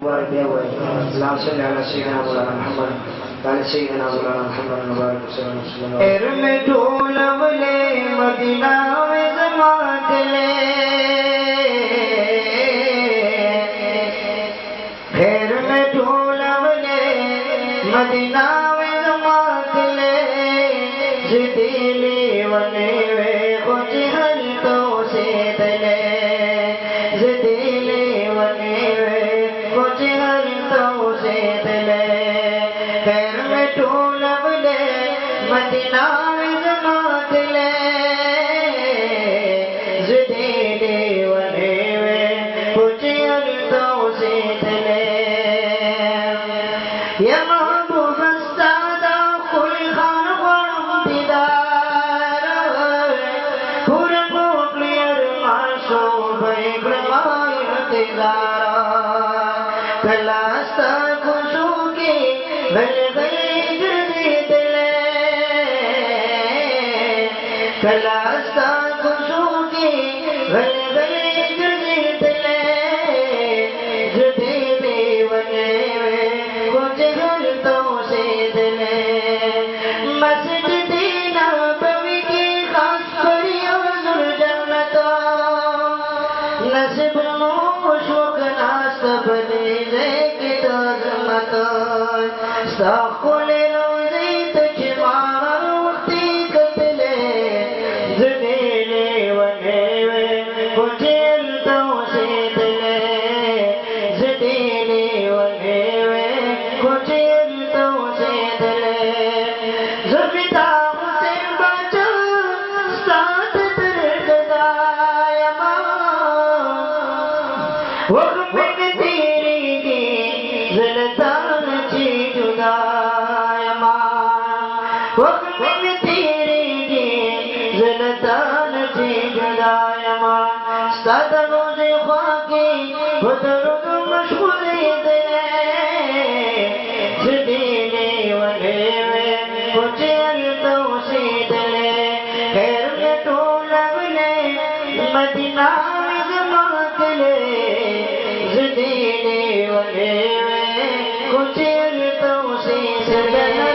मुबारक दिया हुआ है। अल्लाह सल्लल्लाहु अलैहि सय्यदना मौलाना मोहम्मद वाले सय्यदना मौलाना मोहम्मद मुबारक वसल्लम। एर में ढोलवले मदीना में जमात ले, एर में ढोलवले मदीना में जमात ले, जिदिले वने वे कुछ हल तो से दले, जिदिले वने वे कुछ हल तो से दले, एर में ढोलवले मदीना में जमात ले, जिदिले वने वे कुछ हल तो से दले। या महबूब सादा खुल खान दीदार पूरे क्लियर माशो कलास्ता खुशू की गले गले गिरदी दिले, कलास्ता खुशू की गले गले गिरदी दिले, जुदे देवने कुछ घर तो से दिले। मस्जिद नबवी की खास करियो जन्नतो नसीब मुशुक नासब दे के जन्नतो साखुल रोज़े तुझ मार मुक्ति कतले, जुदेले वने वे कुछ तो से दिले, जुदेले वने वे कुछ तो से दिले। जुबिता हुसैन बचो साथ दरगदायमा वक़्त में तेरी की ज़लतान ची जुदायमा, वक़्त में तेरी की ज़लतान ची जुदायमा, सादा रोज़े ख्वाकी खुदरुद मशगूली दिले, जुदीले वने वे कुछ तो से दिले। खैर में ढोलवले मदीना में जमात ले, जुदीले वने वे कुछ तो से दिले।